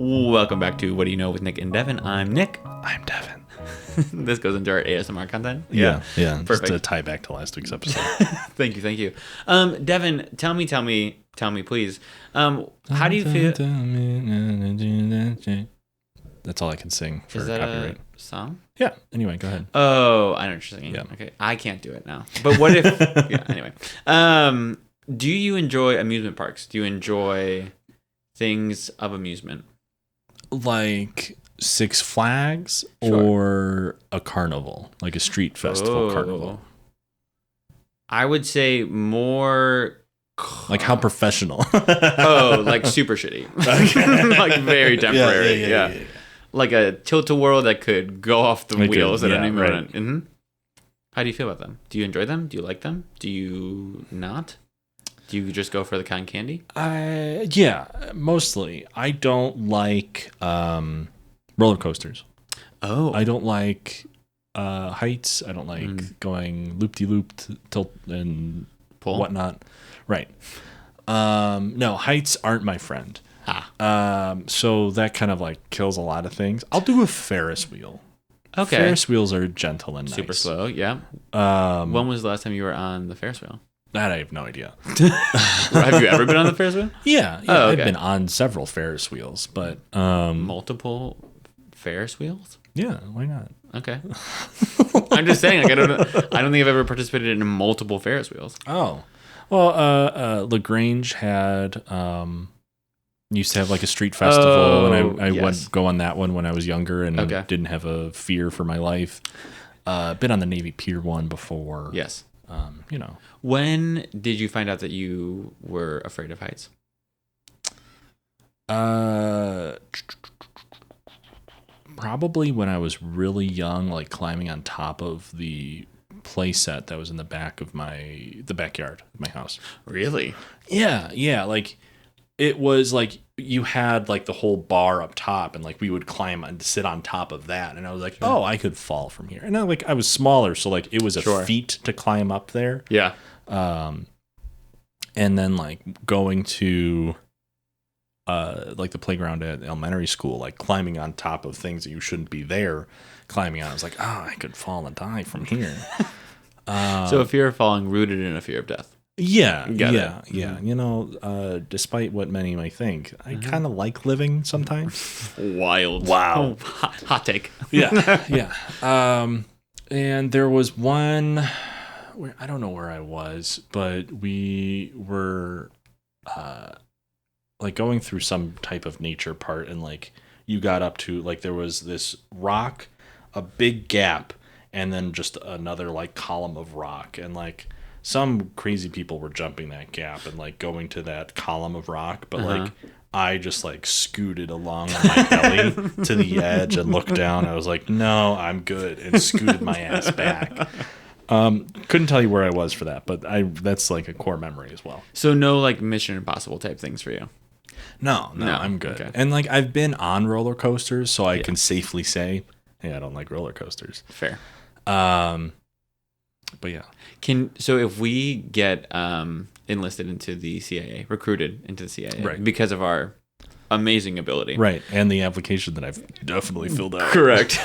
Welcome back to What Do You Know with Nick and Devin. I'm Nick. I'm Devin. This goes into our ASMR content. Yeah. Perfect. Just to tie back to last week's episode. Thank you. Devin, tell me, please. How do you feel? That's all I can sing for Is that copyright. a song? Yeah. Anyway, go ahead. Oh, I know what you're singing. Yeah. Okay, I can't do it now. But what if? Yeah. Anyway, do you enjoy amusement parks? Do you enjoy things of amusement? Like Six Flags Sure. or a carnival, like a street festival carnival. I would say more. Like how professional. Like super shitty. Like very temporary. Yeah. Like a tilt-a-whirl that could go off the wheels at any moment. Right. Mm-hmm. How do you feel about them? Do you enjoy them? Do you like them? Do you not? Do you just go for the cotton candy? Yeah, mostly. I don't like roller coasters. Oh. I don't like heights. I don't like going loop-de-loop, tilt and pull, whatnot. Right. No, heights aren't my friend. So that kind of like kills a lot of things. I'll do a Ferris wheel. Okay. Ferris wheels are gentle and nice. Super slow, yeah. When was the last time you were on the Ferris wheel? That I have no idea. Have you ever been on the Ferris wheel? Yeah. Okay. I've been on several Ferris wheels, but multiple Ferris wheels? Yeah, why not? Okay. I'm just saying, like, I don't think I've ever participated in multiple Ferris wheels. Oh. Well, LaGrange had used to have like a street festival, and I would go on that one when I was younger and didn't have a fear for my life. Been on the Navy Pier one before. Yes. You know. When did you find out that you were afraid of heights? Probably when I was really young, like climbing on top of the play set that was in the back of the backyard of my house. Really? Yeah. Like it was like you had like the whole bar up top, and like we would climb and sit on top of that, and I was like, oh, I could fall from here. And I was smaller, so like it was a feat to climb up there. Yeah. And then like going to like the playground at elementary school, like climbing on top of things that you shouldn't be there climbing on. I was like, oh, I could fall and die from here. So a fear of falling rooted in a fear of death. Yeah. Mm-hmm. You know, despite what many might think, I kind of like living sometimes. Wild. Wow. Hot take. Yeah. And there was one where I don't know where I was, but we were like going through some type of nature part, and like you got up to like there was this rock, a big gap, and then just another like column of rock, and like some crazy people were jumping that gap and like going to that column of rock, but like I just like scooted along on my belly to the edge and looked down. I was like, no, I'm good, and scooted my ass back. Couldn't tell you where I was for that, but that's like a core memory as well. So no like Mission Impossible type things for you? No, I'm good. Okay. And like I've been on roller coasters, so I can safely say, hey, I don't like roller coasters. Fair. But yeah. So if we get enlisted into the CIA, recruited into the CIA, right, because of our amazing ability, right, and the application that I've definitely filled out, correct.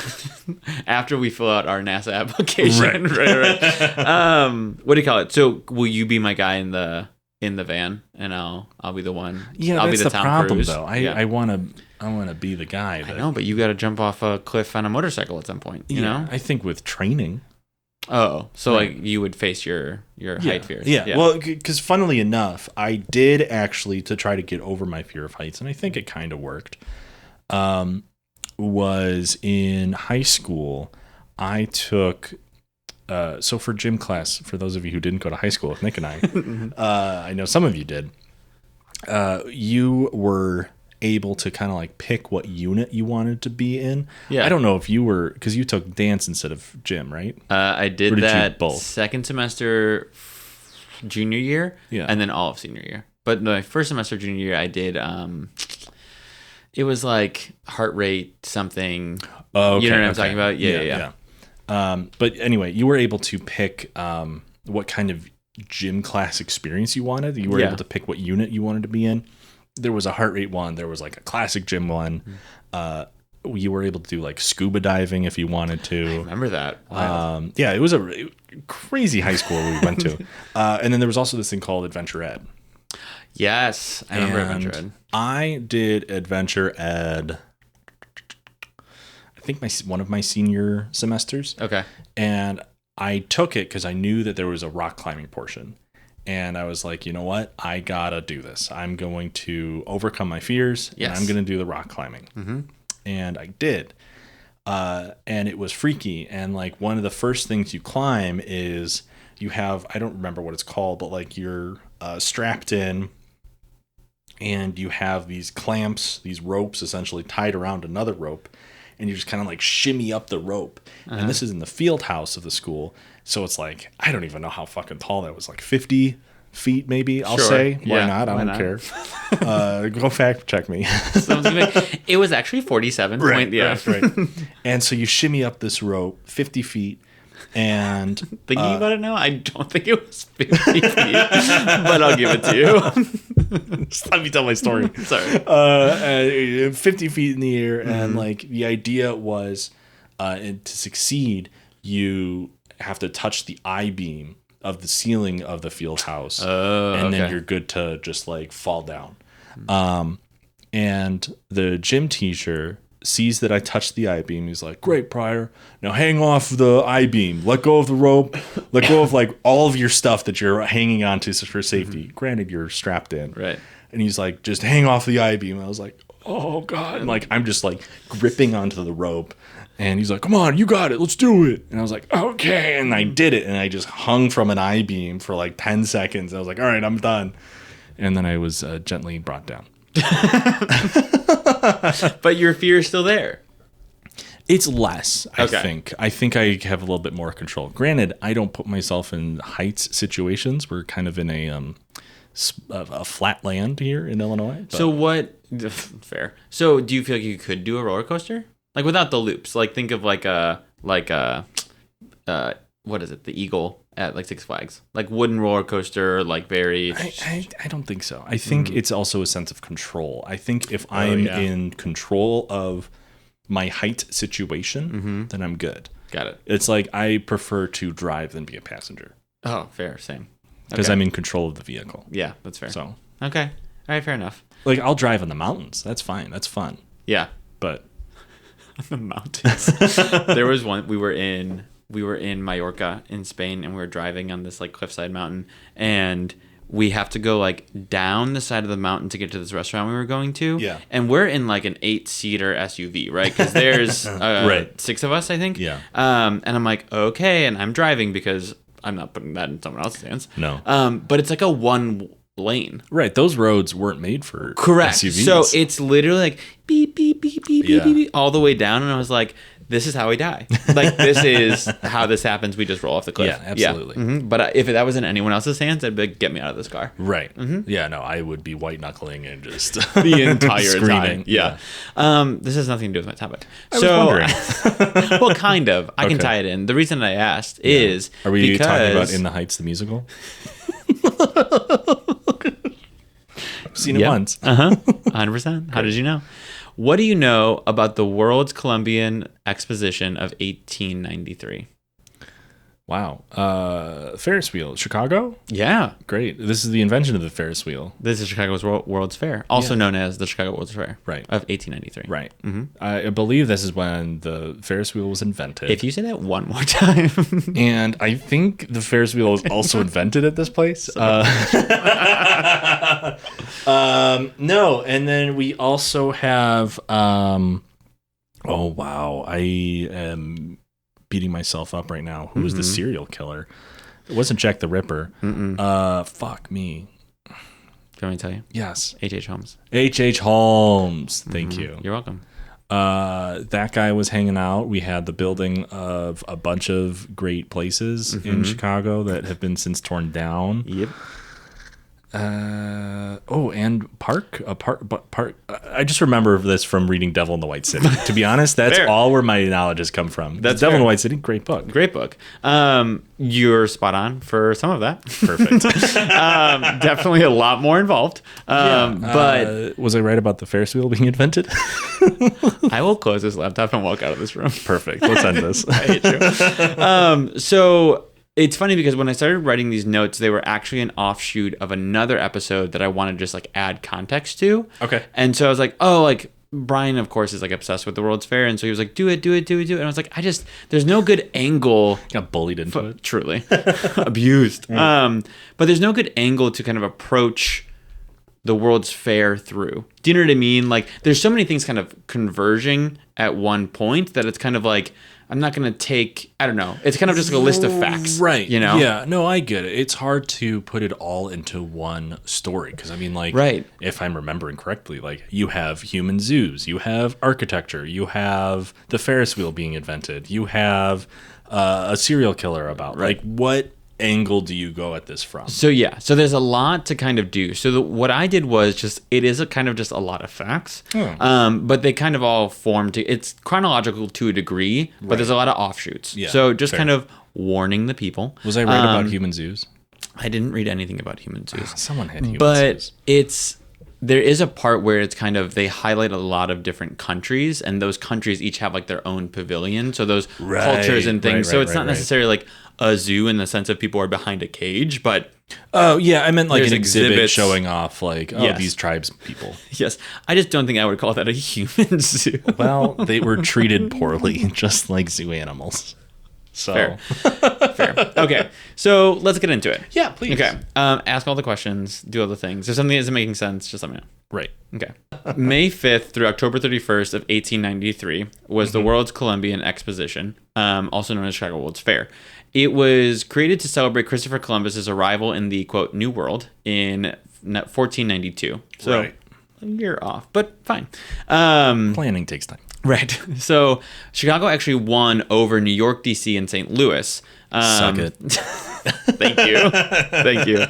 After we fill out our NASA application, right. What do you call it? So will you be my guy in the van, and I'll be the one? Yeah, I'll that's be the Tom problem Cruise. Though. I want to be the guy. I know, but you got to jump off a cliff on a motorcycle at some point. You know, I think with training. Oh, so like you would face your height fears. Yeah. Well, because funnily enough, I did actually, to try to get over my fear of heights, and I think it kind of worked, was in high school, I took, so for gym class, for those of you who didn't go to high school with Nick and I know some of you did, you were able to kind of like pick what unit you wanted to be in. Yeah. I don't know if you were, because you took dance instead of gym, right? I did that both second semester junior year, and then all of senior year. But my first semester junior year, I did, it was like heart rate something. Oh, okay, you know what I'm talking about? Yeah. But anyway, you were able to pick what kind of gym class experience you wanted. You were able to pick what unit you wanted to be in. there was a heart rate one. There was like a classic gym one. You were able to do like scuba diving if you wanted to. I remember that. Yeah, it was a crazy high school we went to. And then there was also this thing called Adventure Ed. Yes, I remember Adventure Ed. I did Adventure Ed, I think one of my senior semesters. Okay. And I took it because I knew that there was a rock climbing portion. And I was like, you know what? I gotta do this. I'm going to overcome my fears. Yes. And I'm going to do the rock climbing. Mm-hmm. And I did. And it was freaky. And like one of the first things you climb is you have, I don't remember what it's called, but like you're strapped in and you have these clamps, these ropes essentially tied around another rope. And you just kind of like shimmy up the rope. And this is in the field house of the school. So it's like, I don't even know how fucking tall that was, like 50 feet maybe, I'll say. Why not? I don't care. Go fact check me. It was actually 47. Right. And so you shimmy up this rope 50 feet. And thinking about it now, I don't think it was 50 feet, but I'll give it to you. Just let me tell my story. Sorry. 50 feet in the air. And like the idea was to succeed, you have to touch the I-beam of the ceiling of the field house. And then you're good to just like fall down. And the gym teacher sees that I touched the I-beam. He's like, great, Pryor. Now hang off the I-beam. Let go of the rope. Let go of like all of your stuff that you're hanging on to for safety. Granted, you're strapped in. Right. And he's like, just hang off the I-beam. I was like, oh, God. And like, I'm just like gripping onto the rope. And he's like, come on, you got it. Let's do it. And I was like, okay. And I did it. And I just hung from an I-beam for like 10 seconds. I was like, all right, I'm done. And then I was gently brought down. But your fear is still there. It's less, I think. I think I have a little bit more control. Granted, I don't put myself in heights situations. We're kind of in a flat land here in Illinois. But. So what? Fair. So do you feel like you could do a roller coaster, like without the loops? Like think of like a what is it? The Eagle at like Six Flags, like wooden roller coaster, like very. I don't think so. I think it's also a sense of control. I think if I'm in control of my height situation, then I'm good. Got it. It's like I prefer to drive than be a passenger. Oh, fair. Same. Because I'm in control of the vehicle. Yeah, that's fair. So okay, all right, fair enough. Like I'll drive on the mountains. That's fine. That's fun. Yeah, but on the mountains. There was one we were in Mallorca in Spain, and we were driving on this like cliffside mountain, and we have to go like down the side of the mountain to get to this restaurant we were going to. Yeah. And we're in like an 8-seater SUV, right? Because there's 6 of us, I think. Yeah. And I'm like, okay, and I'm driving because I'm not putting that in someone else's hands. No. But it's like a one lane. Right. Those roads weren't made for correct SUVs. So it's literally like beep beep beep beep beep beep all the way down, and I was like, this is how we die. Like, this is how this happens. We just roll off the cliff. Yeah, absolutely. Yeah. Mm-hmm. But if that was in anyone else's hands, I'd be like, get me out of this car. Right. Mm-hmm. Yeah, no, I would be white-knuckling and just the entire screaming. time. Yeah. This has nothing to do with my topic. I was wondering. Well, kind of. I can tie it in. The reason I asked is Are we talking about In the Heights, the musical? I've seen it once. 100%. How did you know? What do you know about the World's Columbian Exposition of 1893? Wow. Ferris Wheel. Chicago? Yeah. Great. This is the invention of the Ferris Wheel. This is Chicago's World's Fair, also known as the Chicago World's Fair of 1893. Right. Mm-hmm. I believe this is when the Ferris Wheel was invented. If you say that one more time. And I think the Ferris Wheel was also invented at this place. No. And then we also have... oh, wow. I am... beating myself up right now. Who was the serial killer? It wasn't Jack the Ripper. Fuck me. Do you want me to tell you? Yes. H.H. Holmes. H.H. Holmes. Thank you. You're welcome. That guy was hanging out. We had the building of a bunch of great places in Chicago that have been since torn down. Yep. And Park. I just remember this from reading Devil in the White City. To be honest, that's all where my knowledge has come from. That's Devil in the White City, great book. Great book. You're spot on for some of that. Perfect. Definitely a lot more involved. But was I right about the Ferris wheel being invented? I will close this laptop and walk out of this room. Perfect. Let's end this. I hate you. So it's funny because when I started writing these notes, they were actually an offshoot of another episode that I wanted to just like add context to. Okay. And so I was like, oh, like Brian, of course, is like obsessed with the World's Fair. And so he was like, do it. And I was like, there's no good angle. Got bullied into it. Truly. Abused. But there's no good angle to kind of approach the World's Fair through. Do you know what I mean? Like there's so many things kind of converging at one point that it's kind of like, I'm not going to take, I don't know. It's kind of just like a list of facts. Right. You know? Yeah. No, I get it. It's hard to put it all into one story. Because, I mean, like, if I'm remembering correctly, like, you have human zoos, you have architecture, you have the Ferris wheel being invented, you have a serial killer about. Right. Like, what angle do you go at this from? So there's a lot to kind of do. So what I did was it is a kind of just a lot of facts, but they kind of all form it's chronological to a degree, but there's a lot of offshoots. Yeah, so just kind of warning the people. Was I right about human zoos? I didn't read anything about human zoos. Someone had human zoos. But there is a part where it's kind of, they highlight a lot of different countries, and those countries each have like their own pavilion. So those cultures and things. So it's not necessarily like a zoo in the sense of people are behind a cage, but oh yeah, I meant like an exhibit showing off like these tribes people. Yes, I just don't think I would call that a human zoo. Well, they were treated poorly, just like zoo animals. So fair. Okay, so let's get into it. Yeah, please. Okay, ask all the questions, do all the things. If something isn't making sense, just let me know. Right. Okay. May 5th through October 31st of 1893 was the World's Columbian Exposition, also known as Chicago World's Fair. It was created to celebrate Christopher Columbus's arrival in the, quote, New World in 1492. So a year off, but fine. Planning takes time. Right. So Chicago actually won over New York, D.C., and St. Louis. Suck it. Thank you. Thank you.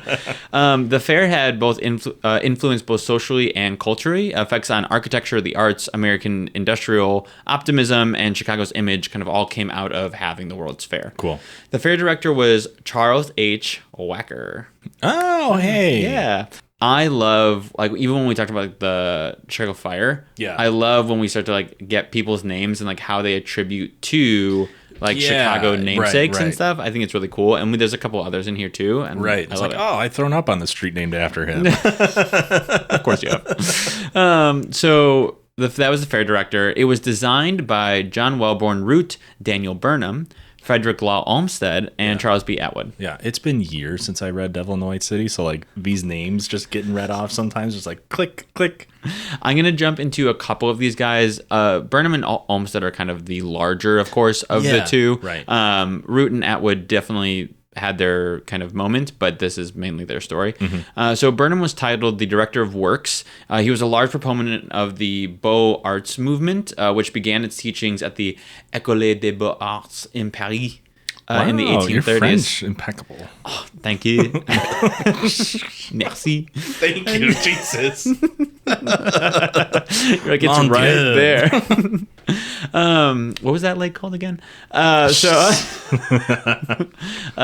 The fair had both influenced both socially and culturally, effects on architecture, the arts, American industrial optimism, and Chicago's image kind of all came out of having the World's Fair. Cool. The fair director was Charles H. Wacker. Oh, hey. Yeah. I love, like, even when we talked about like, the Chicago Fire, I love when we start to like get people's names and like how they attribute to like Chicago namesakes and stuff. I think it's really cool. And there's a couple others in here too. And it's like, I've thrown up on the street named after him. Of course you have. So that was the fair director. It was designed by John Wellborn Root, Daniel Burnham, Frederick Law Olmsted, and Charles B. Atwood. Yeah, it's been years since I read Devil in the White City, so like these names just getting read off sometimes, just like click, click. I'm going to jump into a couple of these guys. Burnham and Olmsted are kind of the larger, of course, of the two. Right. Root and Atwood definitely had their kind of moment, but this is mainly their story. So Burnham was titled the Director of Works. He was a large proponent of the Beaux Arts movement, which began its teachings at the École des Beaux-Arts in Paris in the 1830s. Your French, impeccable. Oh, thank you. Merci. Thank you, Jesus. You're like, it's right there. What was that lake called again?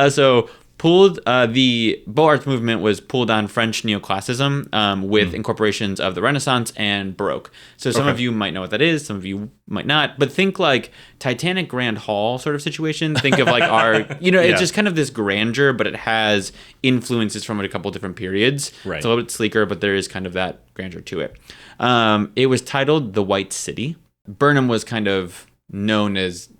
So pulled the Beaux Arts movement was pulled on French neoclassicism with incorporations of the Renaissance and Baroque. So some of you might know what that is, some of you might not. But think like Titanic Grand Hall sort of situation. Think of like our, it's just kind of this grandeur, but it has influences from a couple different periods. Right. It's a little bit sleeker, but there is kind of that grandeur to it. It was titled The White City. Burnham was kind of known as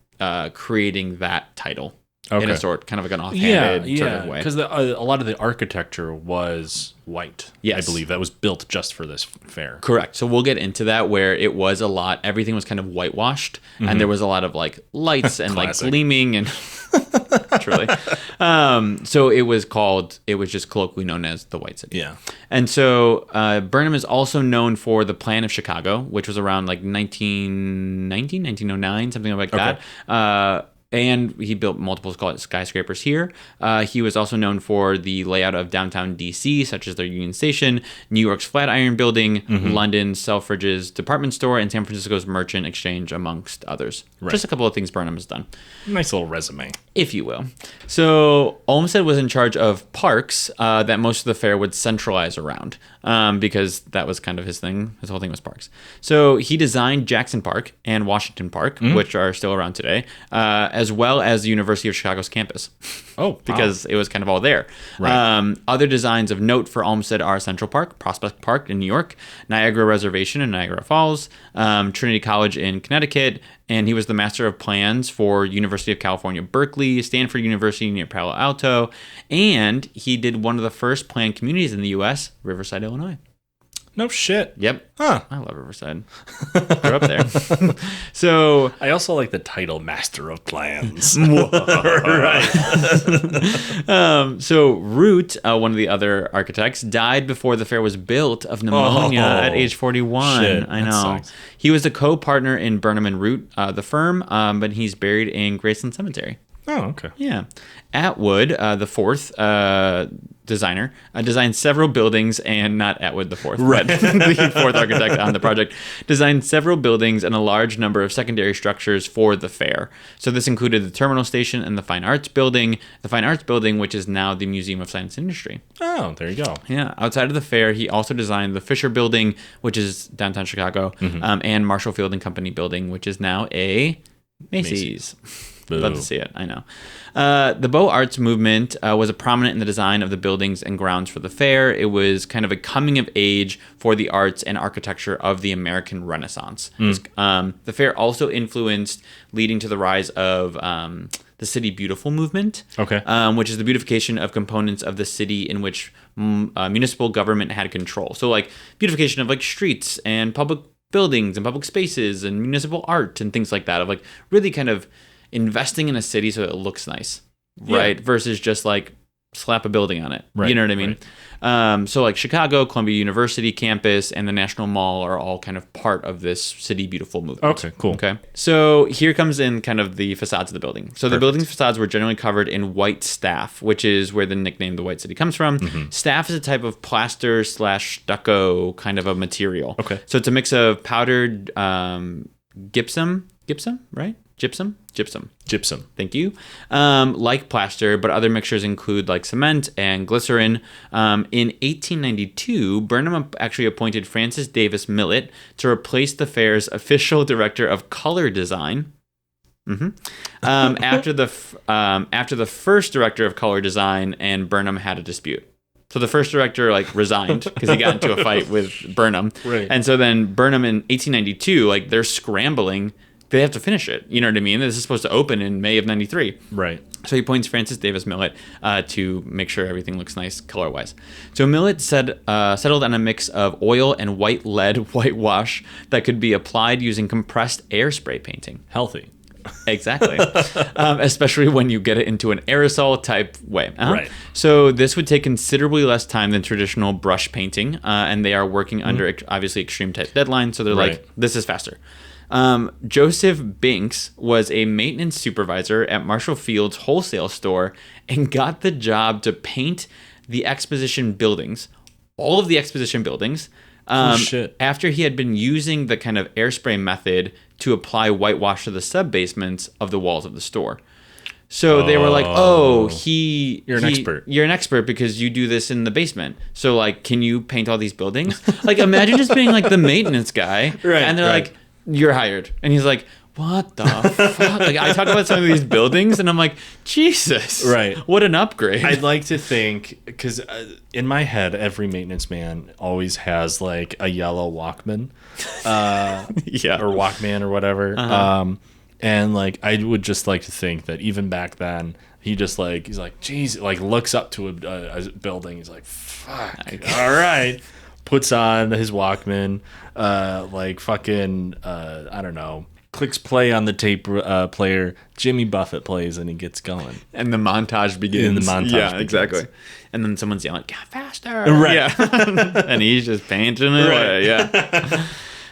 creating that title. In a sort, kind of like an offhanded sort of way. Because a lot of the architecture was white. Yes. I believe that was built just for this fair. Correct. So we'll get into that where it was a lot, everything was kind of whitewashed and there was a lot of like lights and like gleaming and truly. So it was just colloquially known as the White City. Yeah. And so Burnham is also known for the Plan of Chicago, which was around like 1909, something like that. And he built multiple skyscrapers here. He was also known for the layout of downtown DC, such as their Union Station, New York's Flatiron Building, London's Selfridges department store, and San Francisco's Merchant Exchange, amongst others. Right. Just a couple of things Burnham has done. Nice little resume, if you will. So Olmsted was in charge of parks that most of the fair would centralize around, because that was kind of his thing. His whole thing was parks. So he designed Jackson Park and Washington Park, which are still around today, as well as the University of Chicago's campus. Oh, because it was kind of all there. Right. Other designs of note for Olmsted are Central Park, Prospect Park in New York, Niagara Reservation in Niagara Falls, Trinity College in Connecticut, and he was the master of plans for University of California, Berkeley, Stanford University near Palo Alto, and he did one of the first planned communities in the U.S., Riverside, Illinois. No shit. Yep. Huh. I love Riverside. Grew up there. So I also like the title Master of Plans. Right. So Root, one of the other architects, died before the fair was built of pneumonia at age 41. Shit, I know. He was a co-partner in Burnham and Root, the firm, but he's buried in Graceland Cemetery. Oh, okay. Yeah. Atwood, the fourth designer, designed several buildings, and not Atwood the fourth, right. But the fourth architect on the project, designed several buildings and a large number of secondary structures for the fair. So this included the terminal station and the Fine Arts Building, which is now the Museum of Science and Industry. Oh, there you go. Yeah. Outside of the fair, he also designed the Fisher Building, which is downtown Chicago, and Marshall Field and Company Building, which is now a Macy's. Love to see it. I know. The Beaux Arts movement was prominent in the design of the buildings and grounds for the fair. It was kind of a coming of age for the arts and architecture of the American Renaissance. The fair also influenced, leading to the rise of the City Beautiful movement, which is the beautification of components of the city in which municipal government had control. So like beautification of like streets and public buildings and public spaces and municipal art and things like that, of like really kind of investing in a city so it looks nice, right? Versus just like slap a building on it. Right. You know what I mean? Right. So like Chicago, Columbia University campus, and the National Mall are all kind of part of this City Beautiful movement. Okay, cool. Okay. So here comes in kind of the facades of the building. So the building's facades were generally covered in white staff, which is where the nickname the White City comes from. Staff is a type of plaster / stucco kind of a material. Okay. So it's a mix of powdered gypsum, right? Gypsum. Thank you. Like plaster, but other mixtures include like cement and glycerin. In 1892, Burnham actually appointed Francis Davis Millet to replace the fair's official director of color design. After the first director of color design and Burnham had a dispute. So the first director like resigned because he got into a fight with Burnham. Right. And so then Burnham in 1892, like they're scrambling. They have to finish it. You know what I mean? This is supposed to open in May of 93. Right. So he appoints Francis Davis Millet to make sure everything looks nice color-wise. So Millet settled on a mix of oil and white lead whitewash that could be applied using compressed air spray painting. Healthy. Exactly. Especially when you get it into an aerosol type way. Right. So this would take considerably less time than traditional brush painting, and they are working under obviously extreme type deadlines. So they're like, this is faster. Joseph Binks was a maintenance supervisor at Marshall Field's wholesale store and got the job to paint the exposition buildings, all of the exposition buildings, after he had been using the kind of air spray method to apply whitewash to the sub-basements of the walls of the store. So they were like, you're an expert. You're an expert because you do this in the basement. So like, can you paint all these buildings? Like, imagine just being like the maintenance guy. Right. And they're like, you're hired. And he's like, what the fuck? Like, I talk about some of these buildings and I'm like, Jesus. Right. What an upgrade. I'd like to think, because in my head, every maintenance man always has like a yellow Walkman. Or Walkman or whatever. And like, I would just like to think that even back then, he's like, geez, like looks up to a building. He's like, fuck. All right. Puts on his Walkman, like fucking, I don't know, clicks play on the tape player. Jimmy Buffett plays and he gets going. And the montage begins. Yeah, exactly. And then someone's yelling, "Get faster!" Right. Yeah. And he's just painting it away. Yeah.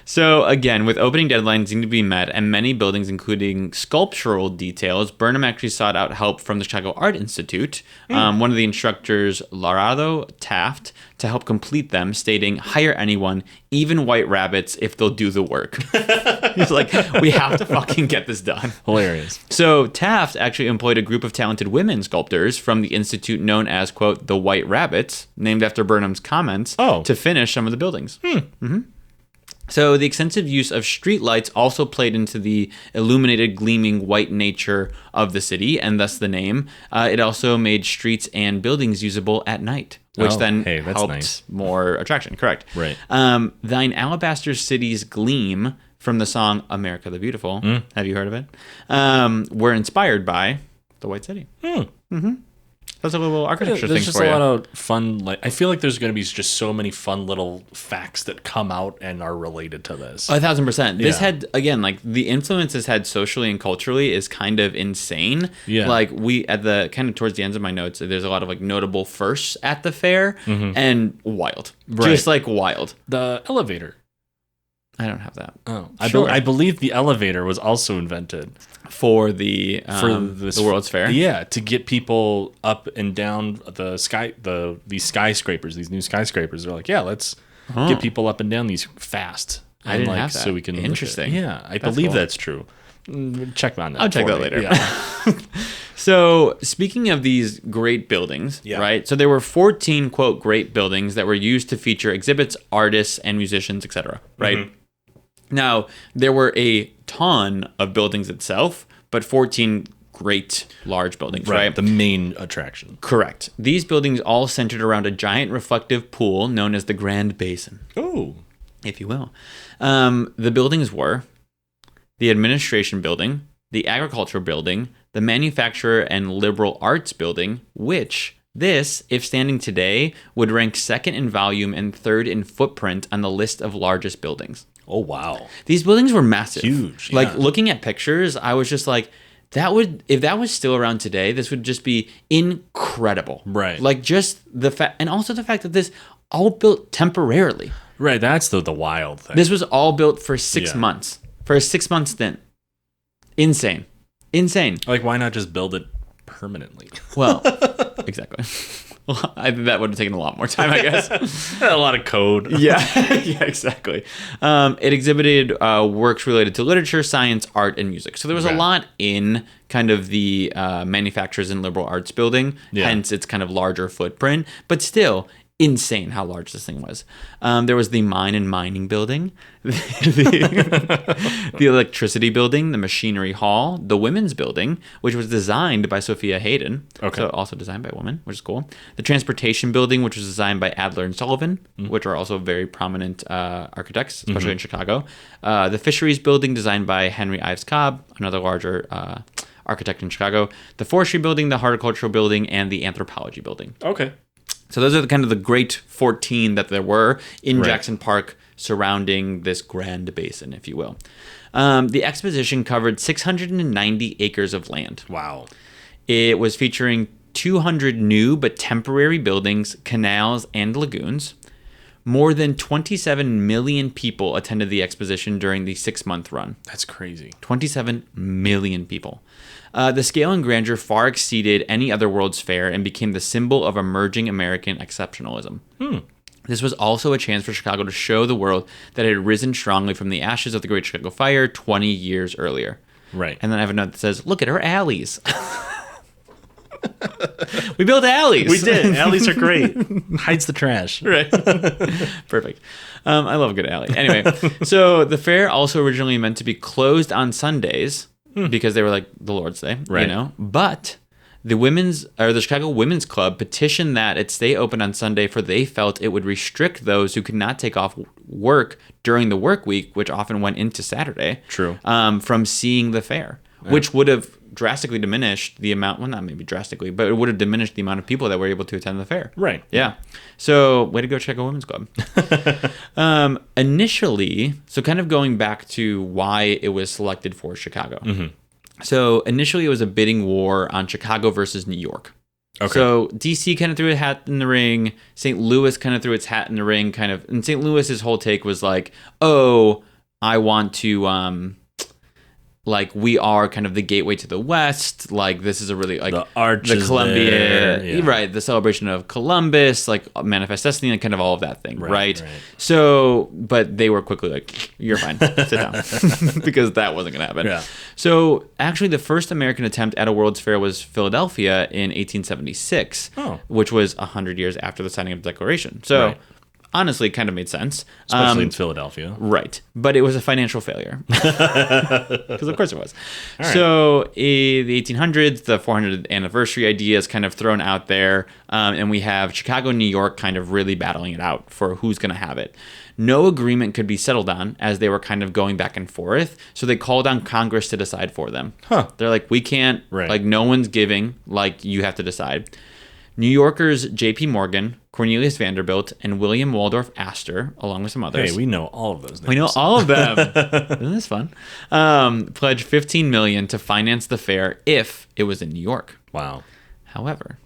So again, with opening deadlines needing to be met and many buildings including sculptural details, Burnham actually sought out help from the Chicago Art Institute. One of the instructors, Larado Taft, to help complete them, stating, "Hire anyone, even white rabbits, if they'll do the work." He's like, we have to fucking get this done. Hilarious. So Taft actually employed a group of talented women sculptors from the institute known as, quote, the White Rabbits, named after Burnham's comments, to finish some of the buildings. So the extensive use of streetlights also played into the illuminated, gleaming white nature of the city, and thus the name. It also made streets and buildings usable at night, which helped more attraction. Correct. Right. Thine alabaster city's gleam from the song America the Beautiful, have you heard of it? Were inspired by the White City. That's a little architecture thing for you. There's just a lot of fun. I feel like there's going to be just so many fun little facts that come out and are related to this. 1,000%. This had, again, like the influence this had socially and culturally is kind of insane. Yeah. Like at the kind of towards the ends of my notes, there's a lot of like notable firsts at the fair and wild. Right. Just like wild. The elevator. I don't have that. Oh, I believe the elevator was also invented for the World's Fair. Yeah, to get people up and down these skyscrapers, these new skyscrapers. They're like, yeah, let's get people up and down these fast. I didn't have that. So we can. Interesting. Yeah, I believe that's true. Check on that. I'll check that later. Yeah. So speaking of these great buildings, right? So there were 14 quote great buildings that were used to feature exhibits, artists, and musicians, etc. Right. Now, there were a ton of buildings itself, but 14 great large buildings, right? The main attraction. Correct. These buildings all centered around a giant reflective pool known as the Grand Basin. Oh. If you will. The buildings were the Administration Building, the Agricultural Building, the Manufacturer and Liberal Arts Building, which... This, if standing today, would rank second in volume and third in footprint on the list of largest buildings. Oh, wow. These buildings were massive. Huge. Like, looking at pictures, I was just like, if that was still around today, this would just be incredible. Right. Like, just the fact, and also the fact that this all built temporarily. Right, that's the wild thing. This was all built for 6 months. For a 6-month stint. Insane. Like, why not just build it permanently? Well, exactly. Well, I think that would have taken a lot more time, I guess. A lot of code. Yeah, exactly. It exhibited works related to literature, science, art, and music. So there was a lot in kind of the Manufacturers and Liberal Arts Building, hence its kind of larger footprint. But still, insane how large this thing was. There was the Mine and Mining Building, the Electricity Building, the Machinery Hall, the Women's Building, which was designed by Sophia Hayden, so also designed by a woman, which is cool. The Transportation Building, which was designed by Adler and Sullivan, which are also very prominent architects, especially in Chicago. The Fisheries Building, designed by Henry Ives Cobb, another larger architect in Chicago. The Forestry Building, the Horticultural Building, and the Anthropology Building. Okay. So those are the great 14 that there were in Jackson Park surrounding this Grand Basin, if you will. The exposition covered 690 acres of land. Wow. It was featuring 200 new but temporary buildings, canals, and lagoons. More than 27 million people attended the exposition during the 6-month run. That's crazy. 27 million people. The scale and grandeur far exceeded any other World's Fair and became the symbol of emerging American exceptionalism. This was also a chance for Chicago to show the world that it had risen strongly from the ashes of the Great Chicago Fire 20 years earlier. Right. And then I have a note that says, look at our alleys. We built alleys. We did. Alleys are great. Hides the trash. Right. Perfect. I love a good alley. Anyway, so the fair also originally meant to be closed on Sundays because they were like the Lord's Day, you know. But the Chicago Women's Club petitioned that it stay open on Sunday, for they felt it would restrict those who could not take off work during the work week, which often went into Saturday. True. From seeing the fair, which would have drastically diminished the amount, well, not maybe drastically, but it would have diminished the amount of people that were able to attend the fair. Right. Yeah. So, way to go, Chicago Women's Club. Initially, so kind of going back to why it was selected for Chicago. So, initially, it was a bidding war on Chicago versus New York. Okay. So, DC kind of threw a hat in the ring. St. Louis kind of threw its hat in the ring, and St. Louis's whole take was like, oh, I want to like we are kind of the gateway to the West. Like this is a really like the arch the Columbia, there. right? The celebration of Columbus, like Manifest Destiny, and kind of all of that thing, right? So, but they were quickly like, "You're fine, sit down," because that wasn't going to happen. Yeah. So, actually, the first American attempt at a World's Fair was Philadelphia in 1876, which was 100 years after the signing of the Declaration. So. Right. Honestly, it kind of made sense. Especially in Philadelphia. Right. But it was a financial failure. Because of course it was. Right. So in the 1800s, the 400th anniversary idea is kind of thrown out there. And we have Chicago and New York kind of really battling it out for who's going to have it. No agreement could be settled on as they were kind of going back and forth. So they called on Congress to decide for them. They're like, we can't, like no one's giving, like you have to decide. New Yorkers J.P. Morgan, Cornelius Vanderbilt, and William Waldorf Astor, along with some others. Hey, we know all of those names. We know all of them. Isn't this fun? Pledged $15 million to finance the fair if it was in New York. Wow. However,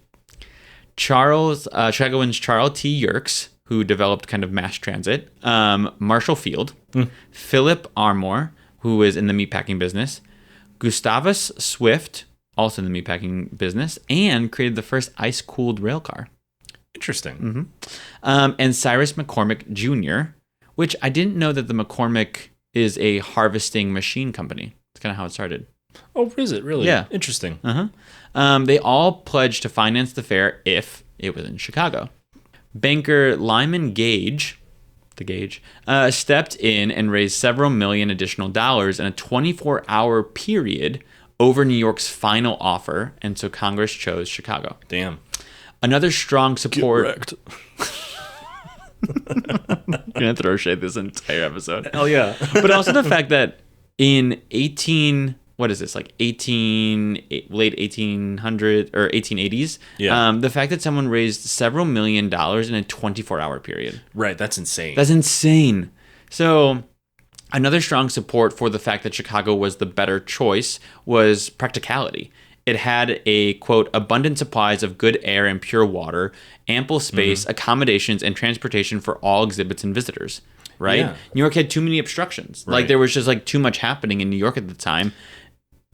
Chicagoans Charles T. Yerkes, who developed kind of mass transit, Marshall Field, Philip Armour, who is in the meatpacking business, Gustavus Swift, also in the meatpacking business, and created the first ice-cooled rail car. Interesting. And Cyrus McCormick Jr., which I didn't know that the McCormick is a harvesting machine company. That's kind of how it started. Oh, is it really? Yeah. Interesting. They all pledged to finance the fair if it was in Chicago. Banker Lyman Gage, stepped in and raised several million additional dollars in a 24-hour period over New York's final offer, and so Congress chose Chicago. Damn. Another strong support. Get wrecked. I'm gonna throw shade this entire episode. Hell yeah. But also the fact that in late 1800 or 1880s, the fact that someone raised several million dollars in a 24-hour period. Right, that's insane. That's insane. So another strong support for the fact that Chicago was the better choice was practicality. It had a, quote, abundant supplies of good air and pure water, ample space, accommodations, and transportation for all exhibits and visitors, right? Yeah. New York had too many obstructions. Right. Like, there was just, like, too much happening in New York at the time.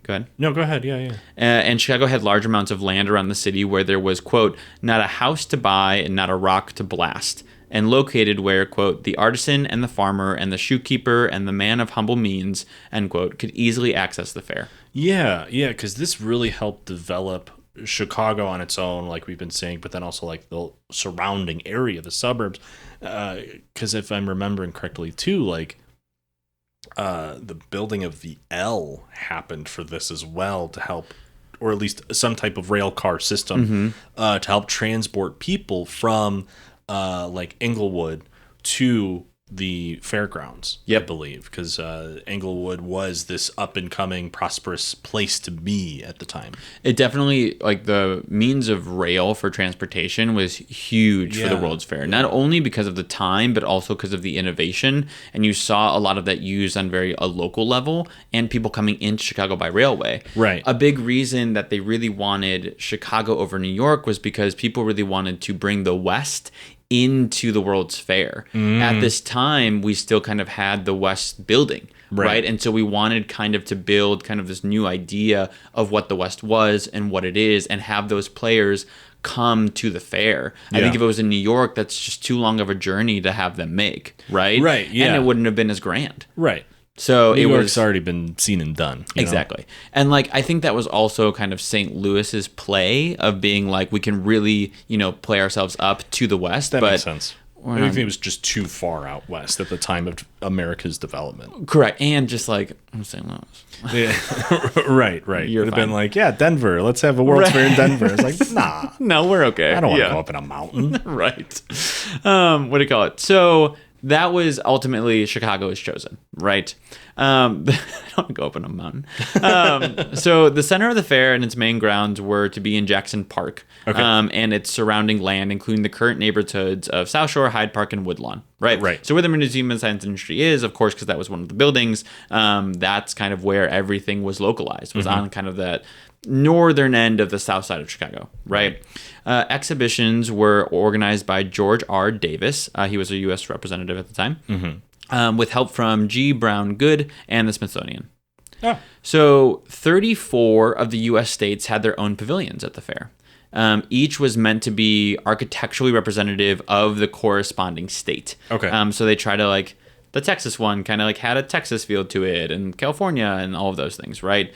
Go ahead. No, go ahead. Yeah. And Chicago had large amounts of land around the city where there was, quote, not a house to buy and not a rock to blast, and located where, quote, the artisan and the farmer and the shoekeeper and the man of humble means, end quote, could easily access the fair. Yeah, because this really helped develop Chicago on its own, like we've been saying, but then also like the surrounding area, the suburbs. Because if I'm remembering correctly, too, like the building of the L happened for this as well to help, or at least some type of rail car system to help transport people from like Englewood to the fairgrounds, I believe, because Englewood was this up-and-coming, prosperous place to be at the time. It definitely, like, the means of rail for transportation was huge for the World's Fair. Not only because of the time, but also because of the innovation, and you saw a lot of that used on a local level, and people coming into Chicago by railway. Right. A big reason that they really wanted Chicago over New York was because people really wanted to bring the West into the World's Fair. At this time, we still kind of had the West building, right? And so we wanted kind of to build kind of this new idea of what the West was and what it is, and have those players come to the fair. I think if it was in New York, that's just too long of a journey to have them make, right? Right, yeah. And it wouldn't have been as grand. Right. So New York's already been seen and done. Exactly. Know? And like, I think that was also kind of St. Louis's play of being like, we can really, play ourselves up to the West. That makes sense. I think it was just too far out west at the time of America's development. Correct. And just like, I'm St. Louis. Yeah. Right. It would have been like, Denver, let's have a World's Fair in Denver. It's like, nah. No, we're okay. I don't want to go up in a mountain. Right. What do you call it? So that was ultimately Chicago was chosen, right? I don't want to go up on a mountain. So the center of the fair and its main grounds were to be in Jackson Park, and its surrounding land, including the current neighborhoods of South Shore, Hyde Park, and Woodlawn. Right. So where the Museum of Science and Industry is, of course, because that was one of the buildings, that's kind of where everything was localized, was on kind of that northern end of the south side of Chicago, right? Exhibitions were organized by George R. Davis. He was a U.S. representative at the time. with help from G. Brown Good and the Smithsonian. Oh. So 34 of the U.S. states had their own pavilions at the fair. Each was meant to be architecturally representative of the corresponding state. Okay. So they try to like the Texas one kind of like had a Texas feel to it, and California and all of those things, right?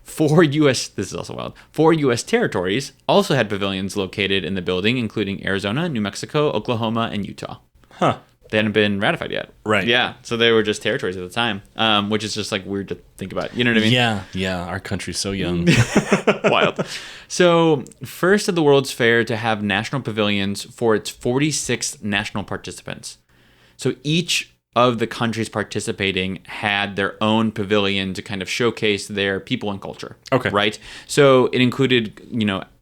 This is also wild. 4 U.S. territories also had pavilions located in the building, including Arizona, New Mexico, Oklahoma, and Utah. Huh. They hadn't been ratified yet. Right. Yeah. So they were just territories at the time, which is just like weird to think about. You know what I mean? Yeah. Yeah. Our country's so young. Wild. So first of the World's Fair to have national pavilions for its 46 national participants. So each of the countries participating had their own pavilion to kind of showcase their people and culture. Okay. Right? So it included,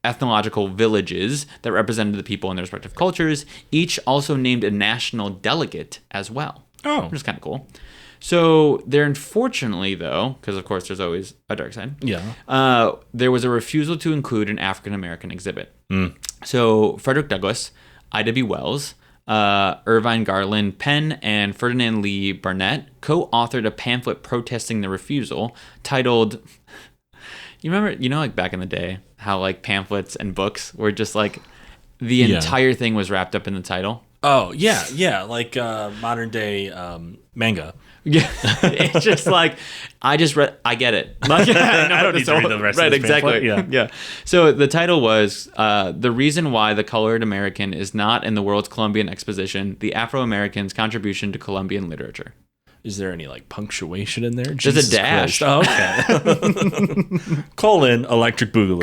ethnological villages that represented the people in their respective cultures. Each also named a national delegate as well. Oh. Which is kind of cool. So there, unfortunately, though, because of course there's always a dark side. Yeah. There was a refusal to include an African American exhibit. So Frederick Douglass, Ida B. Wells, Irvine Garland Penn, and Ferdinand Lee Barnett co-authored a pamphlet protesting the refusal titled, you remember, like back in the day, how like pamphlets and books were just like the entire thing was wrapped up in the title? Oh, yeah, yeah, like modern day manga. Yeah, it's just like, I get it. Like, I don't need to read the rest of this exactly. pamphlet. Yeah. So the title was, The Reason Why the Colored American is Not in the World's Columbian Exposition, the Afro-Americans' Contribution to Columbian Literature. Is there any like punctuation in there? There's a dash. Christ. Oh, okay. : Electric Boogaloo.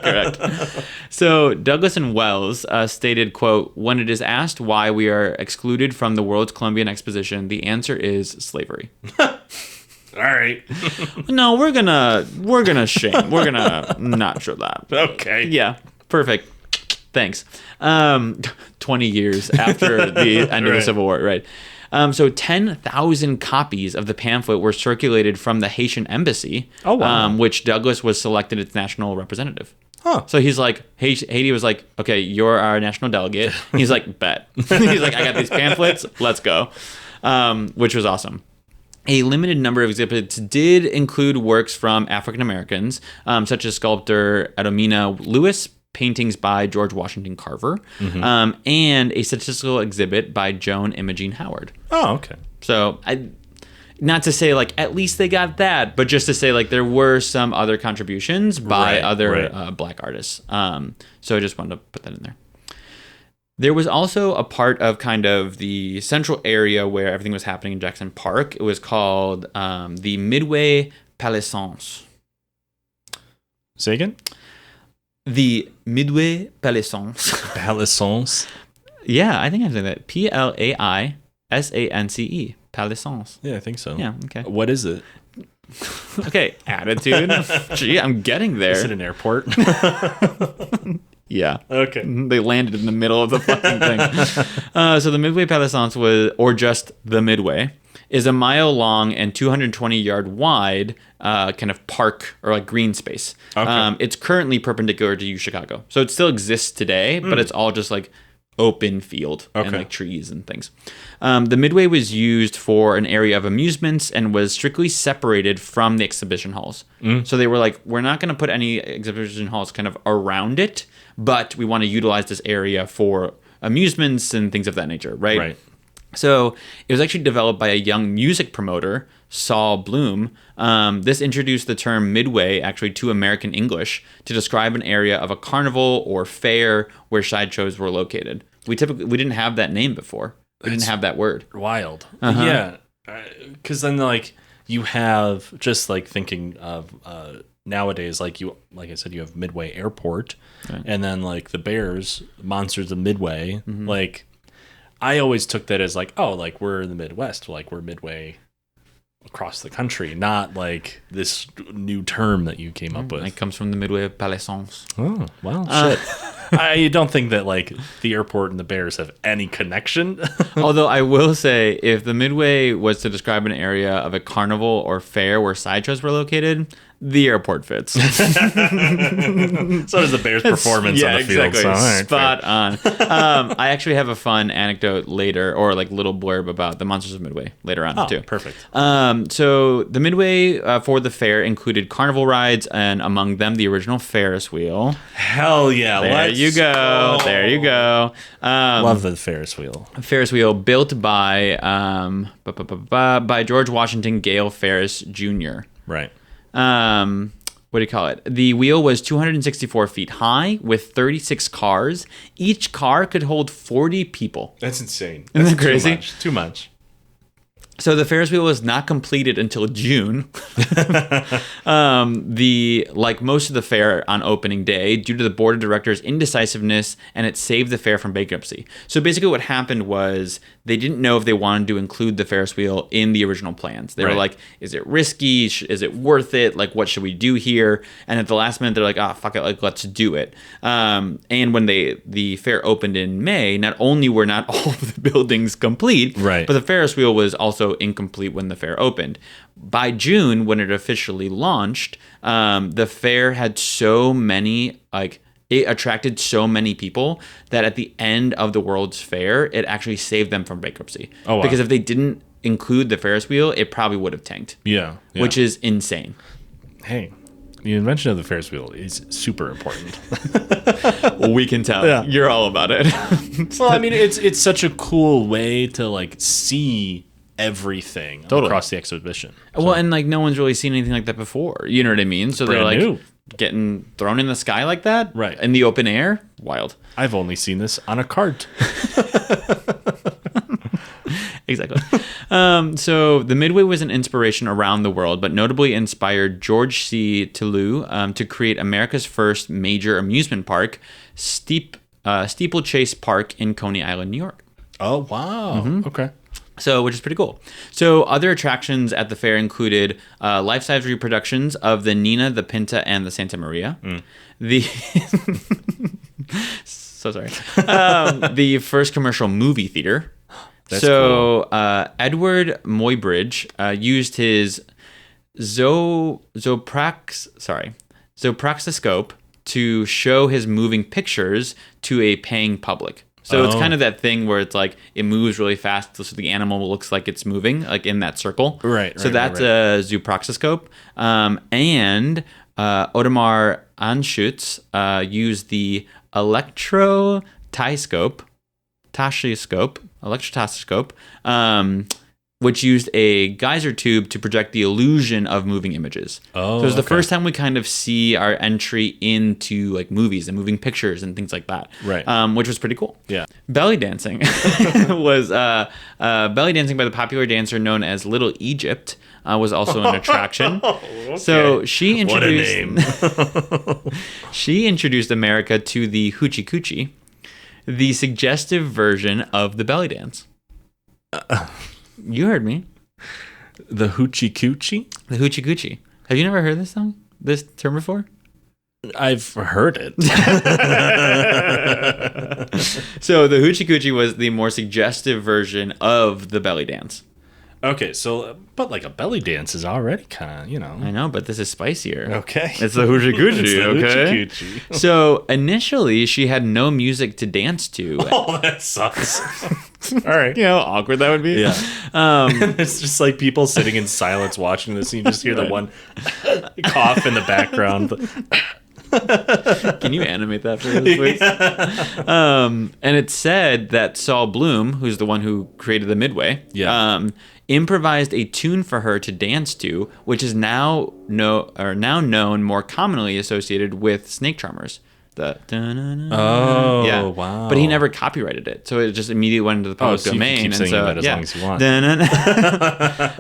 Correct. So Douglas and Wells stated, quote, when it is asked why we are excluded from the World's Columbian Exposition, the answer is slavery. All right. No, we're gonna not show that. Okay. Yeah. Perfect. Thanks. 20 years after the end of the Civil War, right? So 10,000 copies of the pamphlet were circulated from the Haitian embassy, which Douglas was selected its national representative. Huh. So he's like, Haiti was like, okay, you're our national delegate. He's like, bet. He's like, I got these pamphlets. Let's go. Which was awesome. A limited number of exhibits did include works from African Americans, such as sculptor Edomina Lewis, paintings by George Washington Carver, and a statistical exhibit by Joan Imogene Howard. Oh, okay. So not to say like at least they got that, but just to say like there were some other contributions by other black artists. So I just wanted to put that in there. There was also a part of kind of the central area where everything was happening in Jackson Park. It was called the Midway Palisades. Say again? The Midway Palisades. Palisades? Yeah, I think I'm saying that. Plaisance. Palisades. Yeah, I think so. Yeah, okay. What is it? Okay, attitude. Gee, I'm getting there. Is it an airport? Yeah. Okay. They landed in the middle of the fucking thing. So the Midway Palisades or just the Midway, is a mile-long and 220-yard wide kind of park or like green space. Okay. It's currently perpendicular to Chicago. So it still exists today, but it's all just like open field and like trees and things. The Midway was used for an area of amusements and was strictly separated from the exhibition halls. So they were like, we're not going to put any exhibition halls kind of around it, but we want to utilize this area for amusements and things of that nature, right? Right. So it was actually developed by a young music promoter, Saul Bloom. This introduced the term Midway actually to American English to describe an area of a carnival or fair where sideshows were located. We didn't have that name before. We didn't have that word. Wild. Yeah. Because then like you have just like thinking of nowadays, like I said, you have Midway Airport, and then like the Bears, Monsters of Midway, like. I always took that as like, oh, like we're in the Midwest, like we're midway across the country, not like this new term that you came up with. It comes from the Midway Palisades. Oh, well, shit. I don't think that like the airport and the Bears have any connection. Although I will say, if the Midway was to describe an area of a carnival or fair where sideshows were located, the airport fits. So does the Bears' performance on the field. Exactly. So, all right, spot on. I actually have a fun anecdote later, or like little blurb about the Monsters of Midway later on too. Perfect. So the Midway for the fair included carnival rides, and among them the original Ferris wheel. Hell yeah! There you go. There you go. Love the Ferris wheel. Ferris wheel built by George Washington Gale Ferris Jr. Right. What do you call it? The wheel was 264 feet high with 36 cars. Each car could hold 40 people. That's insane. Isn't that crazy? Too much. So the Ferris wheel was not completed until June. Like most of the fair on opening day, due to the board of directors' indecisiveness, and it saved the fair from bankruptcy. So basically what happened was they didn't know if they wanted to include the Ferris wheel in the original plans. They were like, is it risky? Is it worth it? Like, what should we do here? And at the last minute, they're like, fuck it, like, let's do it. And when the fair opened in May, not only were not all of the buildings complete, but the Ferris wheel was also incomplete when the fair opened. By June, when it officially launched, the fair had so many, it attracted so many people that at the end of the World's Fair, it actually saved them from bankruptcy. Oh, wow. Because if they didn't include the Ferris wheel, it probably would have tanked. Yeah. Which is insane. Hey, the invention of the Ferris wheel is super important. Well, we can tell. Yeah. You're all about it. Well, I mean, it's such a cool way to like see everything across the exhibition. So. Well, and like no one's really seen anything like that before. You know what I mean? So they're like new. Getting thrown in the sky like that, right? In the open air, wild. I've only seen this on a cart. Exactly. So the Midway was an inspiration around the world, but notably inspired George C. Toulouse to create America's first major amusement park, Steeplechase Park in Coney Island, New York. Oh, wow. Mm-hmm. Okay. So, which is pretty cool. So, other attractions at the fair included life-size reproductions of the Nina, the Pinta, and the Santa Maria. So sorry. The first commercial movie theater. That's cool. Edward Muybridge used his Zopraxiscope to show his moving pictures to a paying public. So it's kind of that thing where it's like it moves really fast, so the animal looks like it's moving, like in that circle. Right. So that's a zoopraxiscope. And Audemars Anschutz used the electrotoscope, which used a geyser tube to project the illusion of moving images. So it was the first time we kind of see our entry into like movies and moving pictures and things like that. Right. Which was pretty cool. Yeah. Belly dancing was belly dancing by the popular dancer known as Little Egypt was also an attraction. Okay. So she introduced America to the hoochie coochie, the suggestive version of the belly dance. You heard me. The hoochie coochie? The hoochie coochie. Have you never heard this term before? I've heard it. So the hoochie coochie was the more suggestive version of the belly dance. Okay, so, but like a belly dance is already kind of, you know. I know, but this is spicier. Okay. It's the hoochie coochie, it's the okay? Hoochie coochie. So initially, she had no music to dance to. Oh, that sucks. All right. You know how awkward that would be? Yeah. It's just like people sitting in silence watching this, and you just hear the one cough in the background. Can you animate that for us, please? Yeah. And it said that Saul Bloom, who's the one who created the Midway, improvised a tune for her to dance to, which is now known more commonly associated with snake charmers. Wow. But he never copyrighted it, so it just immediately went into the public domain. You keep saying that as long as you want.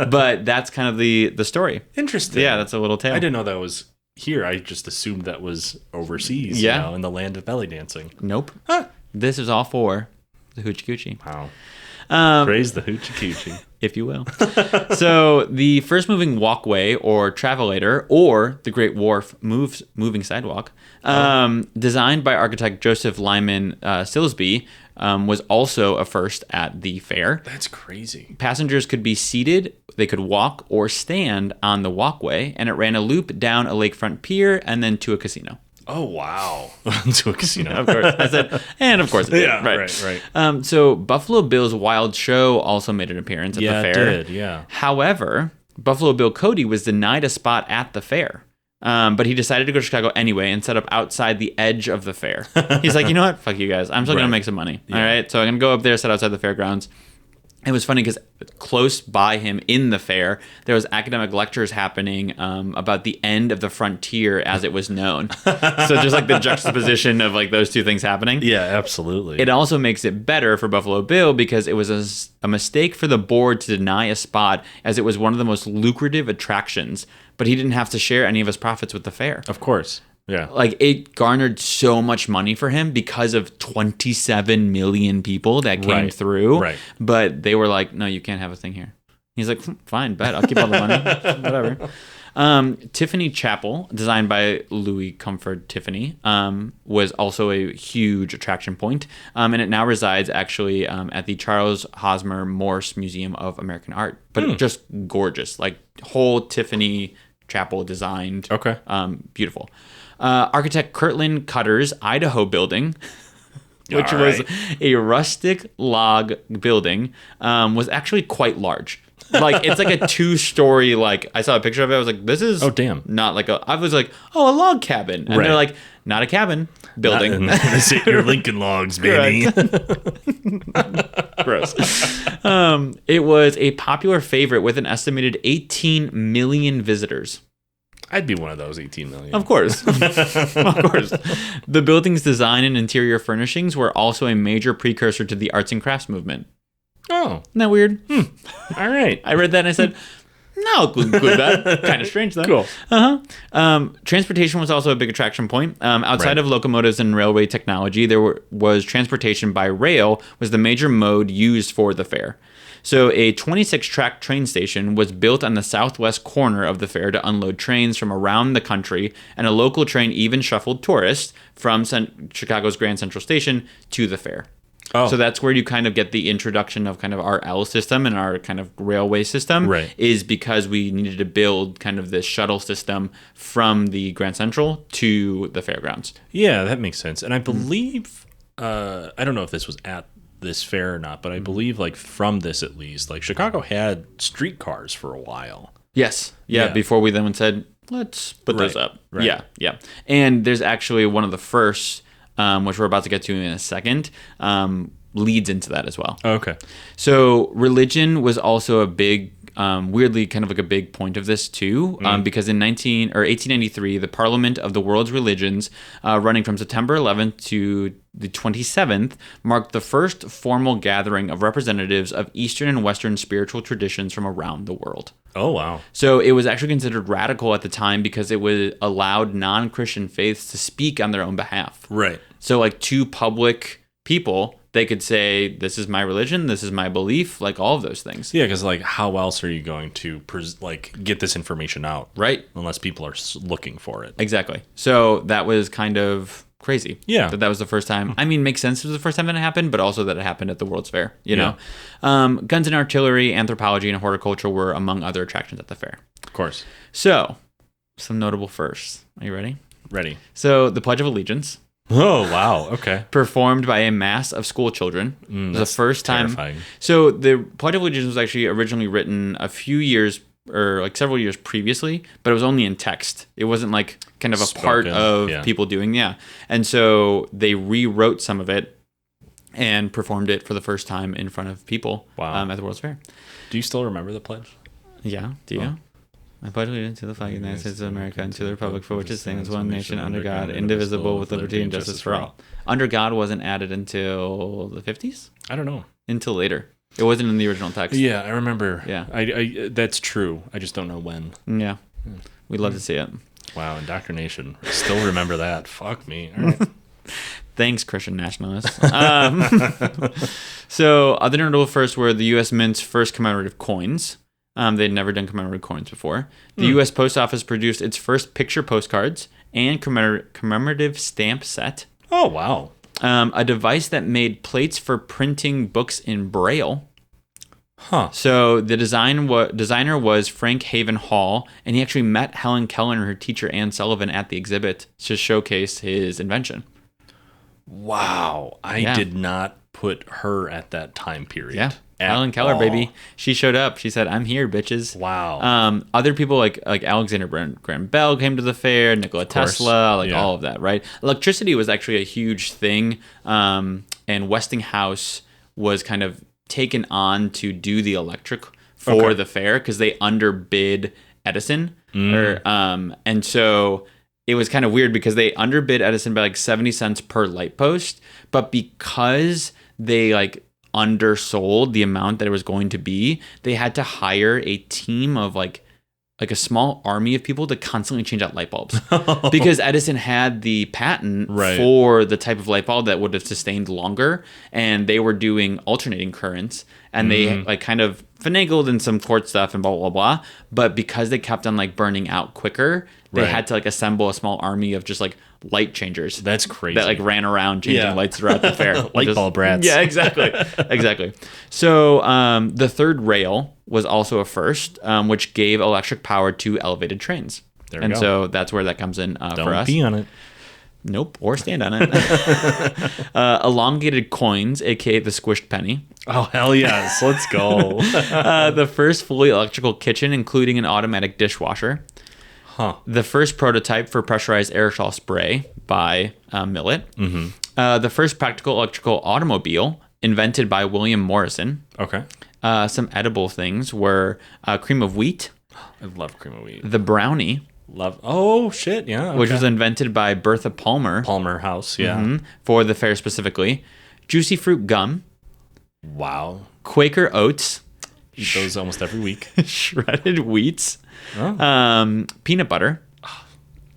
But that's kind of the story. Interesting. Yeah, that's a little tale. I didn't know that was here. I just assumed that was overseas. Yeah, in the land of belly dancing. Nope. Huh. This is all for the hoochie coochie. Wow. Praise the hoochie coochie, if you will. So the first moving walkway or travelator, or the Great Wharf moving sidewalk, designed by architect Joseph Lyman Silsby, was also a first at the fair. That's crazy. Passengers could be seated, they could walk or stand on the walkway, and it ran a loop down a lakefront pier and then to a casino. Oh, wow. To a casino. Of course. I said, and of course it did. Yeah, right. So Buffalo Bill's Wild Show also made an appearance at the fair. Yeah, it did, yeah. However, Buffalo Bill Cody was denied a spot at the fair. But he decided to go to Chicago anyway and set up outside the edge of the fair. He's like, you know what? Fuck you guys. I'm still going to make some money. Yeah. All right. So I'm going to go up there, set outside the fairgrounds. It was funny because close by him in the fair, there was academic lectures happening about the end of the frontier as it was known. So just like the juxtaposition of like those two things happening. Yeah, absolutely. It also makes it better for Buffalo Bill because it was a mistake for the board to deny a spot as it was one of the most lucrative attractions, but he didn't have to share any of his profits with the fair. Of course. Yeah. Like it garnered so much money for him because of 27 million people that came through. Right. But they were like, no, you can't have a thing here. He's like, fine, bet. I'll keep all the money. Whatever. Tiffany Chapel, designed by Louis Comfort Tiffany, was also a huge attraction point. And it now resides actually at the Charles Hosmer Morse Museum of American Art. But just gorgeous. Like whole Tiffany Chapel designed. Okay. Beautiful. Architect Kirtland Cutter's Idaho building, which was a rustic log building, was actually quite large. Like it's like a 2-story. Like I saw a picture of it. I was like, "This is not like a." I was like, "Oh, a log cabin," and they're like, "Not a cabin, building." Sit your Lincoln logs, baby. Gross. It was a popular favorite with an estimated 18 million visitors. I'd be one of those 18 million. Of course. Of course. The building's design and interior furnishings were also a major precursor to the arts and crafts movement. Oh. Isn't that weird? All right. I read that and I said, no, I'll include that. Kind of strange, though. Cool. Transportation was also a big attraction point. Outside of locomotives and railway technology, there was transportation by rail was the major mode used for the fair. So a 26-track train station was built on the southwest corner of the fair to unload trains from around the country, and a local train even shuffled tourists from Chicago's Grand Central Station to the fair. Oh. So that's where you kind of get the introduction of kind of our L system and our kind of railway system, is because we needed to build kind of this shuttle system from the Grand Central to the fairgrounds. Yeah, that makes sense. And I believe, I don't know if this was at this fair or not, but I believe like from this at least, like Chicago had streetcars for a while. Yes. Yeah. Before we then said, let's put those up. Right. Yeah. And there's actually one of the first, which we're about to get to in a second, leads into that as well. Okay. So religion was also a big, weirdly kind of like a big point of this too, because in 1893, the Parliament of the World's Religions, running from September 11th to the 27th, marked the first formal gathering of representatives of Eastern and Western spiritual traditions from around the world. Oh, wow. So it was actually considered radical at the time because it was allowed non-Christian faiths to speak on their own behalf. Right. So like two public people, they could say, this is my religion, this is my belief, like all of those things. Yeah, because like how else are you going to get this information out? Right. Unless people are looking for it. Exactly. So that was kind of crazy. Yeah. That was the first time. I mean, makes sense it was the first time that it happened, but also that it happened at the World's Fair, you know? Guns and artillery, anthropology, and horticulture were among other attractions at the fair. Of course. So, some notable firsts. Are you ready? Ready. So, the Pledge of Allegiance. Oh, wow. Okay. Performed by a mass of school children. It was the first time. Terrifying. So, the Pledge of Allegiance was actually originally written a few years or like several years previously, but it was only in text. It wasn't like kind of a part of people doing, And so they rewrote some of it and performed it for the first time in front of people at the World's Fair. Do you still remember the pledge? Yeah. Do you? I pledge allegiance to the flag of the United States of America and to the republic for which it stands, one nation under God, indivisible, with liberty and justice for all. Under God wasn't added until the 50s? I don't know. Until later. It wasn't in the original text. Yeah, I remember. Yeah. I that's true. I just don't know when. Yeah. We'd love to see it. Wow, indoctrination. Still remember that. Fuck me. All right. Thanks, Christian nationalists. So, other notable firsts were the U.S. Mint's first commemorative coins. They'd never done commemorative coins before. The U.S. Post Office produced its first picture postcards and commemorative stamp set. Oh, wow. A device that made plates for printing books in Braille. Huh. So the designer was Frank Haven Hall, and he actually met Helen Keller and her teacher Anne Sullivan at the exhibit to showcase his invention. Wow. I did not put her at that time period. Yeah. Helen Keller, baby. She showed up. She said, "I'm here, bitches." Wow. Other people like Alexander Graham Bell came to the fair, Nikola Tesla, all of that, right? Electricity was actually a huge thing, and Westinghouse was kind of taken on to do the electric for the fair because they underbid Edison. And so it was kind of weird because they underbid Edison by 70 cents per light post, but because they undersold the amount that it was going to be, they had to hire a team of like a small army of people to constantly change out light bulbs because Edison had the patent for the type of light bulb that would have sustained longer, and they were doing alternating currents, and they kind of finagled in some court stuff and blah blah blah, but because they kept on burning out quicker, they had to assemble a small army of just light changers. That's crazy. That ran around changing lights throughout the fair. Light bulb rats. Yeah, exactly. So the third rail was also a first, which gave electric power to elevated trains. There we go. So that's where that comes in for us. Don't be on it. Nope, or stand on it. Elongated coins, aka the squished penny. Oh, hell yes. Let's go. The first fully electrical kitchen, including an automatic dishwasher. Huh. The first prototype for pressurized aerosol spray by Millet. The first practical electrical automobile invented by William Morrison. Okay. Some edible things were cream of wheat. I love cream of wheat. The brownie. Oh, shit. Yeah. Okay. Which was invented by Bertha Palmer. Palmer House. Yeah. For the fair specifically. Juicy fruit gum. Wow. Quaker oats. Eat those almost every week. Shredded wheats. Oh. Peanut butter.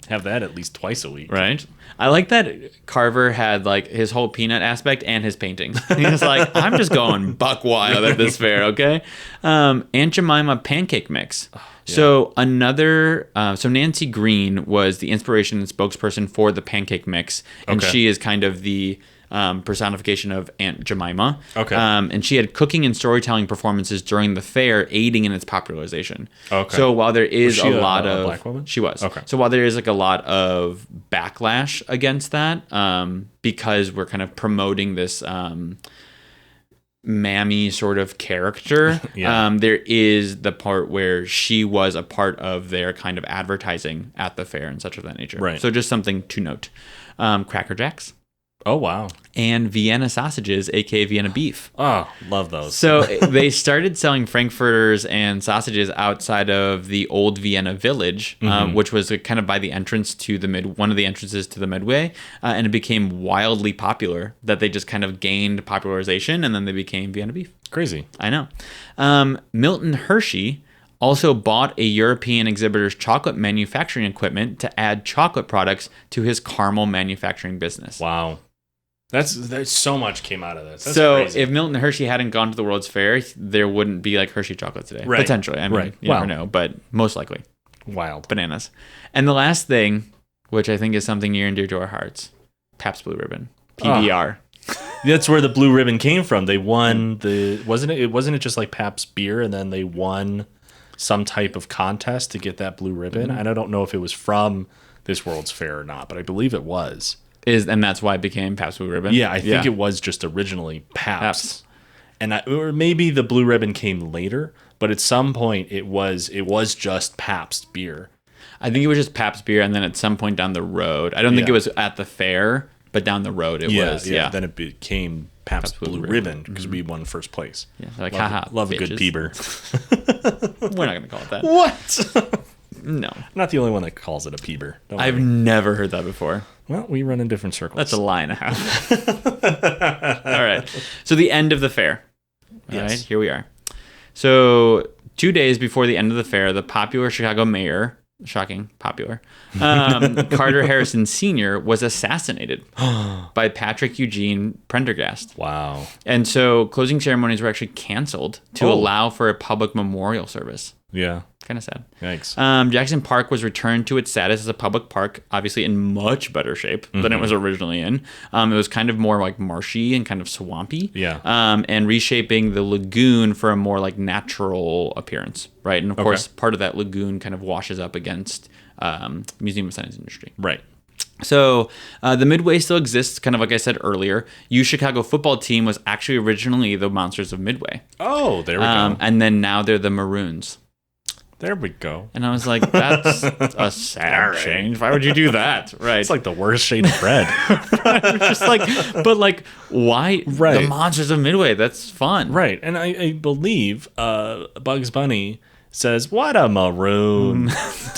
Have that at least twice a week. Right. I like that Carver had his whole peanut aspect and his paintings. He was like, I'm just going buck wild at this fair, okay? Aunt Jemima pancake mix. Yeah. So so Nancy Green was the inspiration and spokesperson for the pancake mix, and she is kind of the personification of Aunt Jemima. Okay. And she had cooking and storytelling performances during the fair, aiding in its popularization. Okay. So while there is a lot of black woman? She was. Okay. So while there is a lot of backlash against that, because we're kind of promoting this mammy sort of character, there is the part where she was a part of their kind of advertising at the fair and such of that nature. Right. So just something to note. Cracker Jacks. Oh, wow. And Vienna sausages, aka Vienna beef. Oh, love those. So they started selling frankfurters and sausages outside of the old Vienna village, which was kind of by the entrance to one of the entrances to the Midway, and it became wildly popular that they just kind of gained popularization, and then they became Vienna beef. Crazy. I know. Milton Hershey also bought a European exhibitor's chocolate manufacturing equipment to add chocolate products to his caramel manufacturing business. Wow. That's so much came out of this. That's so crazy. If Milton Hershey hadn't gone to the World's Fair, there wouldn't be Hershey chocolate today. Right. Potentially. I mean, you never know, but most likely. Wild. Bananas. And the last thing, which I think is something near and dear to our hearts, Pabst Blue Ribbon. PBR. That's where the blue ribbon came from. They won wasn't it just like Pabst beer, and then they won some type of contest to get that blue ribbon. And I don't know if it was from this World's Fair or not, but I believe it was. And that's why it became Pabst Blue Ribbon? Yeah, I think it was just originally Pabst. Or maybe the blue ribbon came later, but at some point it was just Pabst beer. I think it was just Pabst beer, and then at some point down the road, I don't think it was at the fair, but down the road it was. Yeah, then it became Pabst Blue Ribbon because we won first place. Yeah, love a good Bieber. We're not going to call it that. What? No. I'm not the only one that calls it a Bieber. I've never heard that before. Well, we run in different circles. That's a lie and a half. All right. So the end of the fair. All right, here we are. So 2 days before the end of the fair, the popular Chicago mayor, shocking, popular, Carter Harrison Sr. was assassinated by Patrick Eugene Prendergast. Wow. And so closing ceremonies were actually canceled to allow for a public memorial service. Yeah. Kind of sad. Thanks. Jackson Park was returned to its status as a public park, obviously in much better shape than it was originally in. It was kind of more like marshy and kind of swampy. Yeah. And reshaping the lagoon for a more like natural appearance, right? And of course, part of that lagoon kind of washes up against Museum of Science and Industry. Right. So the Midway still exists, kind of like I said earlier. Chicago football team was actually originally the Monsters of Midway. Oh, there we go. And then now they're the Maroons. There we go. And I was like, that's a sad change. Why would you do that? Right. It's like the worst shade of red. Just like, but like, why the Monsters of Midway? That's fun. Right. And I believe Bugs Bunny says, what a maroon,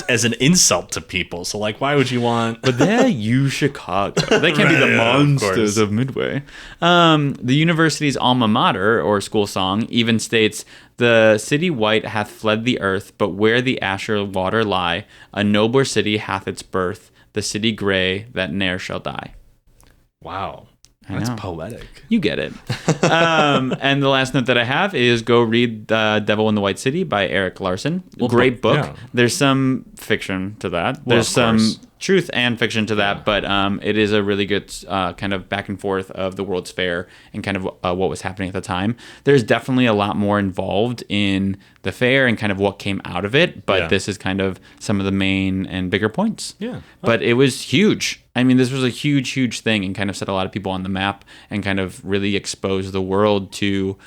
as an insult to people. So, like, why would you want... But they're Chicago. They can't be the Monsters of Midway. The university's alma mater, or school song, even states, the city white hath fled the earth, but where the Asher water lie, a nobler city hath its birth, the city gray that ne'er shall die. Wow. That's poetic. You get it. And the last note that I have is go read Devil in the White City by Eric Larson. Great book. Yeah. There's some fiction to that. There's some truth and fiction to that, but it is a really good kind of back and forth of the World's Fair and kind of what was happening at the time. There's definitely a lot more involved in the fair and kind of what came out of it, but this is kind of some of the main and bigger points. Yeah. But it was huge. I mean, this was a huge, huge thing and kind of set a lot of people on the map and kind of really exposed the world to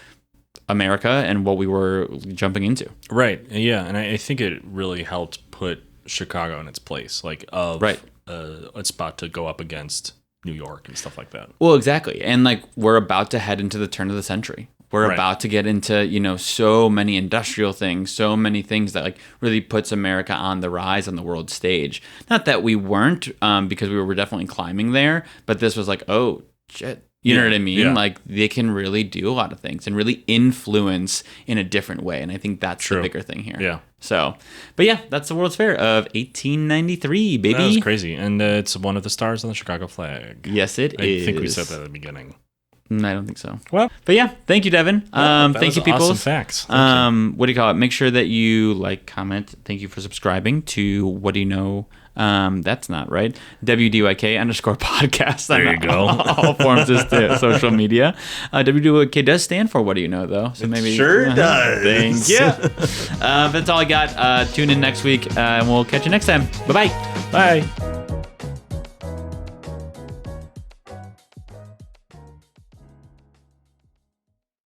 America and what we were jumping into. Right. Yeah. And I think it really helped put Chicago in its place, like of a spot to go up against New York and stuff like that. Well, exactly. And like we're about to head into the turn of the century. We're about to get into, so many industrial things, so many things that like really puts America on the rise on the world stage. Not that we weren't, because we were definitely climbing there, but this was like, oh shit. You know what I mean? Yeah. Like they can really do a lot of things and really influence in a different way. And I think that's the bigger thing here. Yeah. So, but yeah, that's the World's Fair of 1893, baby. That was crazy. And it's one of the stars on the Chicago flag. Yes, it is. I think we said that at the beginning. I don't think so. Well, but yeah, thank you, Devin. Thank you, people. Awesome facts. What do you call it? Make sure that you like, comment. Thank you for subscribing to What Do You Know? That's not right. WDYK_podcast. There you go. All forms of social media. WDYK does stand for What Do You Know, though? So maybe does. Thank you. That's all I got. Tune in next week, and we'll catch you next time. Bye-bye. Bye.